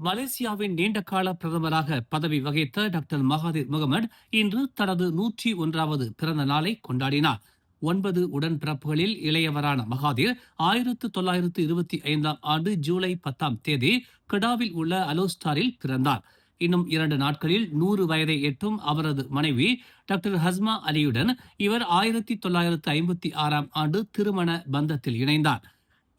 மலேசியாவின் நீண்டகால பிரதமராக பதவி வகித்த டாக்டர் மகாதீர் முகமது இன்று தனது 101வது பிறந்த நாளை கொண்டாடினார். 9 உடன்பிறப்புகளில் இளையவரான மகாதீர் 1925ஆம் ஆண்டு ஜூலை 10ஆம் தேதி கெடாவில் உள்ள அலோஸ்டாரில் பிறந்தார். இன்னும் 2 நாட்களில் 100 வயதை எட்டும் அவரது மனைவி டாக்டர் ஹஸ்மா அலியுடன் இவர் 1956ஆம் ஆண்டு திருமண பந்தத்தில் இணைந்தார்.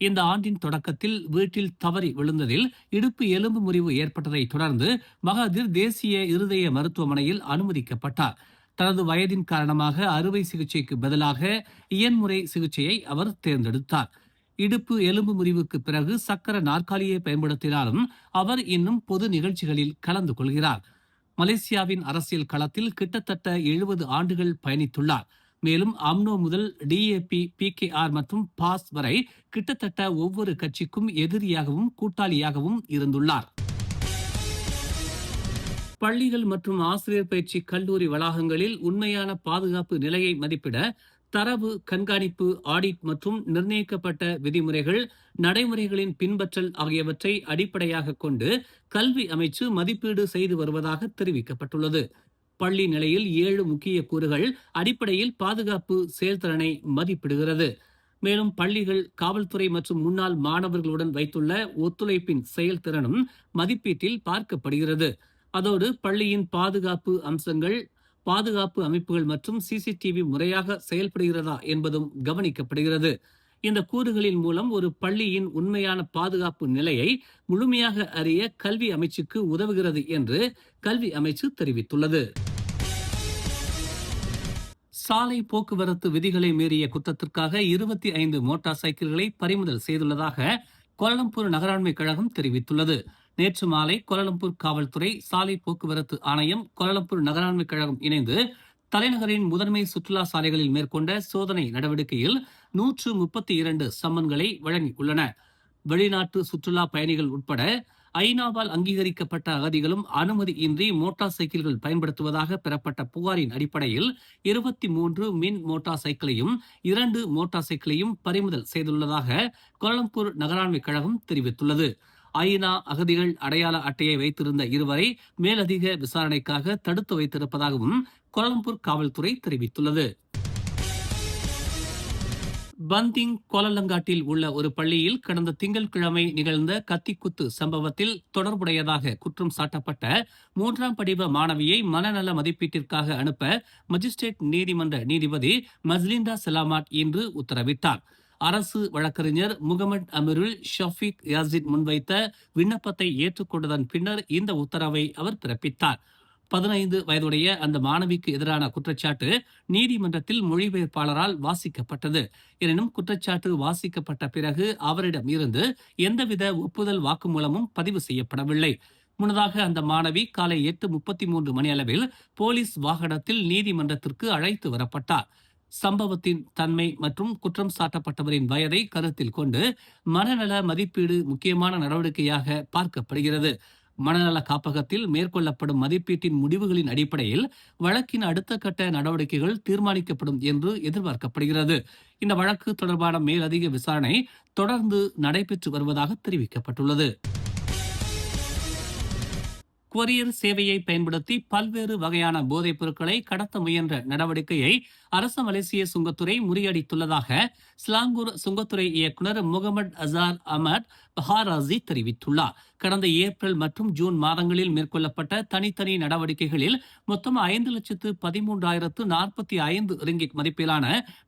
இந்த ஆண்டின் தொடக்கத்தில் வீட்டில் தவறி விழுந்ததில் இடுப்பு எலும்பு முறிவு ஏற்பட்டதை தொடர்ந்து மகாதீர் தேசிய இருதய மருத்துவமனையில் அனுமதிக்கப்பட்டார். தனது வயதின் காரணமாக அறுவை சிகிச்சைக்கு பதிலாக இயன்முறை சிகிச்சையை அவர் தேர்ந்தெடுத்தார். இடுப்பு எலும்பு முறிவுக்கு பிறகு சக்கர நாற்காலியை பயன்படுத்தினாலும் அவர் இன்னும் பொது நிகழ்ச்சிகளில் கலந்து கொள்கிறார். மலேசியாவின் அரசியல் களத்தில் கிட்டத்தட்ட 70 ஆண்டுகள் பயணித்துள்ளார். மேலும் அம்னோ முதல் டிஏபி, பிகேஆர் மற்றும் பாஸ் வரை கிட்டத்தட்ட ஒவ்வொரு கட்சிக்கும் எதிரியாகவும் கூட்டாளியாகவும் இருந்துள்ளார். பள்ளிகள் மற்றும் ஆசிரியர் பயிற்சி கல்லூரி வளாகங்களில் உண்மையான பாதுகாப்பு நிலையை மதிப்பிட தரவு கண்காணிப்பு, ஆடிட் மற்றும் நிர்ணயிக்கப்பட்ட விதிமுறைகள், நடைமுறைகளின் பின்பற்றல் ஆகியவற்றை அடிப்படையாக கொண்டு கல்வி அமைச்சு மதிப்பீடு செய்து வருவதாக தெரிவிக்கப்பட்டுள்ளது. பள்ளி நிலையில் 7 முக்கிய கூறுகள் அடிப்படையில் பாதுகாப்பு செயல்திறனை மதிப்பிடுகிறது. மேலும் பள்ளிகள், காவல்துறை மற்றும் முன்னாள் மாணவர்களுடன் வைத்துள்ள ஒத்துழைப்பின் செயல்திறனும் மதிப்பீட்டில் பார்க்கப்படுகிறது. அதோடு பள்ளியின் பாதுகாப்பு அம்சங்கள், பாதுகாப்பு அமைப்புகள் மற்றும் சிசிடிவி முறையாக செயல்படுகிறதா என்பதும் கவனிக்கப்படுகிறது. இந்த கூறுகளின் மூலம் ஒரு பள்ளியின் உண்மையான பாதுகாப்பு நிலையை முழுமையாக அறிய கல்வி அமைச்சுக்கு உதவுகிறது என்று கல்வி அமைச்சு தெரிவித்துள்ளது. சாலை போக்குவரத்து விதிகளை மீறிய குற்றத்திற்காக 25 மோட்டார் சைக்கிள்களை பறிமுதல் செய்துள்ளதாக கோலாலம்பூர் நகராண்மை கழகம் தெரிவித்துள்ளது. நேற்று மாலை கோலாலம்பூர் காவல்துறை, சாலை போக்குவரத்து ஆணையம், கோலாலம்பூர் நகராண்மை கழகம் இணைந்து தலைநகரின் முதன்மை சுற்றுலா சாலைகளில் மேற்கொண்ட சோதனை நடவடிக்கையில் 132 சம்மன்களை வழங்கியுள்ளன. வெளிநாட்டு சுற்றுலா பயணிகள் உட்பட ஐநாவால் அங்கீகரிக்கப்பட்ட அகதிகளும் அனுமதியின்றி மோட்டார் சைக்கிள்கள் பயன்படுத்துவதாக பெறப்பட்ட புகாரின் அடிப்படையில் 23 மின் மோட்டார் சைக்கிளையும் 2 மோட்டார் சைக்கிளையும் பறிமுதல் செய்துள்ளதாக கோலாலம்பூர் நகராண்மை கழகம் தெரிவித்துள்ளது. ஐநா அகதிகள் அடையாள அட்டையை வைத்திருந்த இருவரை மேலதிக விசாரணைக்காக தடுத்து வைத்திருப்பதாகவும் கோலாலம்பூர் காவல்துறை தெரிவித்துள்ளது. பந்திங் கோலலங்காட்டில் உள்ள ஒரு பள்ளியில் கடந்த திங்கட்கிழமை நிகழ்ந்த கத்திக்குத்து சம்பவத்தில் தொடர்புடையதாக குற்றம் சாட்டப்பட்ட 3ஆம் படிவ மாணவியை மனநல மதிப்பீட்டிற்காக அனுப்ப மஜிஸ்ட்ரேட் நீதிமன்ற நீதிபதி மஸ்லிண்டா செலாமாட் இன்று உத்தரவிட்டார். அரசு வழக்கறிஞர் முகமது அமீருல் ஷஃபீக் யாசின் முன்வைத்த விண்ணப்பத்தை ஏற்றுக்கொண்டதன் பின்னர் இந்த உத்தரவை அவர் பிறப்பித்தார். 15 வயதுடைய அந்த மாணவிக்கு எதிரான குற்றச்சாட்டு நீதிமன்றத்தில் மொழிபெயர்ப்பாளரால் வாசிக்கப்பட்டது. எனினும் குற்றச்சாட்டு வாசிக்கப்பட்ட பிறகு அவரிடம் இருந்து எந்தவித ஒப்புதல் வாக்குமூலமும் பதிவு செய்யப்படவில்லை. முன்னதாக அந்த மாணவி காலை 8:33 மணியளவில் போலீஸ் வாகனத்தில் நீதிமன்றத்திற்கு அழைத்து வரப்பட்டார். சம்பவத்தின் தன்மை மற்றும் குற்றம் சாட்டப்பட்டவரின் வயதை கருத்தில் கொண்டு மனநல மதிப்பீடு முக்கியமான நடவடிக்கையாக பார்க்கப்படுகிறது. மனநல காப்பகத்தில் மேற்கொள்ளப்படும் மதிப்பீட்டின் முடிவுகளின் அடிப்படையில் வழக்கின் அடுத்த கட்ட நடவடிக்கைகள் தீர்மானிக்கப்படும் என்று எதிர்பார்க்கப்படுகிறது. இந்த வழக்கு தொடர்பான மேலதிக விசாரணை தொடர்ந்து நடைபெற்று வருவதாக தெரிவிக்கப்பட்டுள்ளது. கொரியர் சேவையை பயன்படுத்தி பல்வேறு வகையான போதைப் பொருட்களை கடத்த முயன்ற நடவடிக்கையை அரசு மலேசிய சுங்கத்துறை முறியடித்துள்ளதாக ஸ்லாங்கூர் சுங்கத்துறை இயக்குநர் முகமது அசார் அமட் பஹாராசி தெரிவித்துள்ளார். கடந்த ஏப்ரல் மற்றும் ஜூன் மாதங்களில் மேற்கொள்ளப்பட்ட தனித்தனி நடவடிக்கைகளில் மொத்தம் 5,13,045 ரிங்கிட் மதிப்பிலான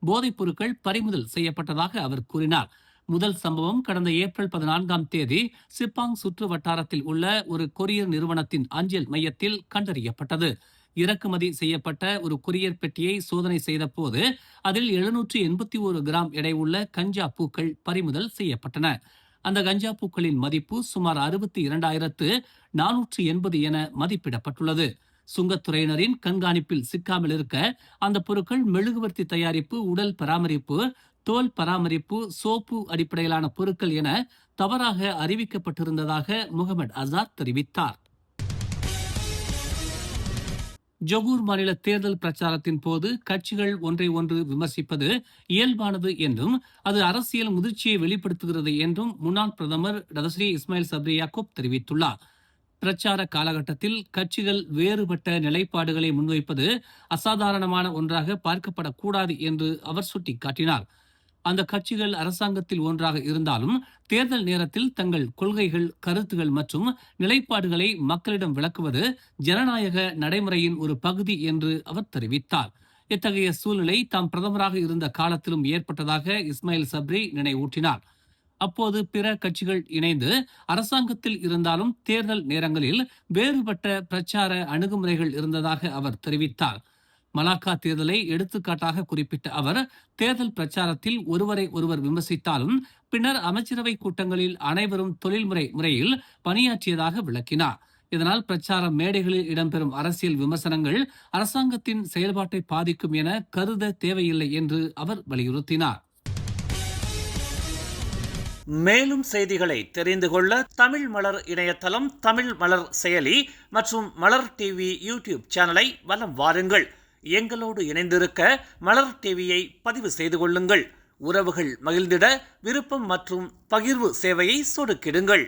போதைப் பொருட்கள் பறிமுதல் செய்யப்பட்டதாக அவர் கூறினார். முதல் சம்பவம் கடந்த ஏப்ரல் 14ஆம் தேதி சிப்பாங் சுற்று வட்டாரத்தில் உள்ள ஒரு கொரியர் நிறுவனத்தின் அஞ்சல் மையத்தில் கண்டறியப்பட்டது. இறக்குமதி செய்யப்பட்ட ஒரு கொரியர் பெட்டியை சோதனை செய்த போது அதில் 781 கிராம் எடை உள்ள கஞ்சா பூக்கள் பறிமுதல் செய்யப்பட்டன. அந்த கஞ்சா பூக்களின் மதிப்பு சுமார் 62,480 என மதிப்பிடப்பட்டுள்ளது. சுங்கத்துறையினரின் கண்காணிப்பில் சிக்காமல் இருக்க அந்த பொருட்கள் மெழுகுவர்த்தி தயாரிப்பு, உடல் பராமரிப்பு, தோல் பராமரிப்பு, சோப்பு அடிப்படையிலான பொருட்கள் என தவறாக அறிவிக்கப்பட்டிருந்ததாக முகமது அசார் தெரிவித்தார். ஜொகூர் மாநில தேர்தல் பிரச்சாரத்தின் போது கட்சிகள் ஒன்றை ஒன்று விமர்சிப்பது இயல்பானது என்றும் அது அரசியல் முதிர்ச்சியை வெளிப்படுத்துகிறது என்றும் முன்னாள் பிரதமர் டதஸ்ரீ இஸ்மாயில் சப்ரி யாக்கூப் தெரிவித்துள்ளார். பிரச்சார காலகட்டத்தில் கட்சிகள் வேறுபட்ட நிலைப்பாடுகளை முன்வைப்பது அசாதாரணமான ஒன்றாக பார்க்கப்படக்கூடாது என்று அவர் சுட்டிக்காட்டினார். அந்த கட்சிகள் அரசாங்கத்தில் ஒன்றாக இருந்தாலும் தேர்தல் நேரத்தில் தங்கள் கொள்கைகள், கருத்துகள் மற்றும் நிலைப்பாடுகளை மக்களிடம் விளக்குவது ஜனநாயக நடைமுறையின் ஒரு பகுதி என்று அவர் தெரிவித்தார். இத்தகைய சூழ்நிலை தாம் பிரதமராக இருந்த காலத்திலும் ஏற்பட்டதாக இஸ்மாயில் சப்ரி நினைவூட்டினார். அப்போது பிற கட்சிகள் இணைந்து அரசாங்கத்தில் இருந்தாலும் தேர்தல் நேரங்களில் வேறுபட்ட பிரச்சார அணுகுமுறைகள் இருந்ததாக அவர் தெரிவித்தார். மலாக்கா தேர்தலை எடுத்துக்காட்டாக குறிப்பிட்ட அவர், தேர்தல் பிரச்சாரத்தில் ஒருவரை ஒருவர் விமர்சித்தாலும் பின்னர் அமைச்சரவை கூட்டங்களில் அனைவரும் தொழில்முறை முறையில் பணியாற்றியதாக விளக்கினார். இதனால் பிரச்சார மேடைகளில் இடம்பெறும் அரசியல் விமர்சனங்கள் அரசாங்கத்தின் செயல்பாட்டை பாதிக்கும் என கருத தேவையில்லை என்று அவர் வலியுறுத்தினார். மேலும் செய்திகளை தெரிந்து கொள்ள தமிழ் மலர் இணையதளம், தமிழ் மலர் செயலி மற்றும் மலர் டிவி யூடியூப் சேனலை வலம் வாருங்கள். எங்களோடு இணைந்திருக்க மலர் டிவியை பதிவு செய்து கொள்ளுங்கள். உறவுகள் மகிழ்ந்திட விருப்பம் மற்றும் பகிர்வு சேவையை சொடுக்கிடுங்கள்.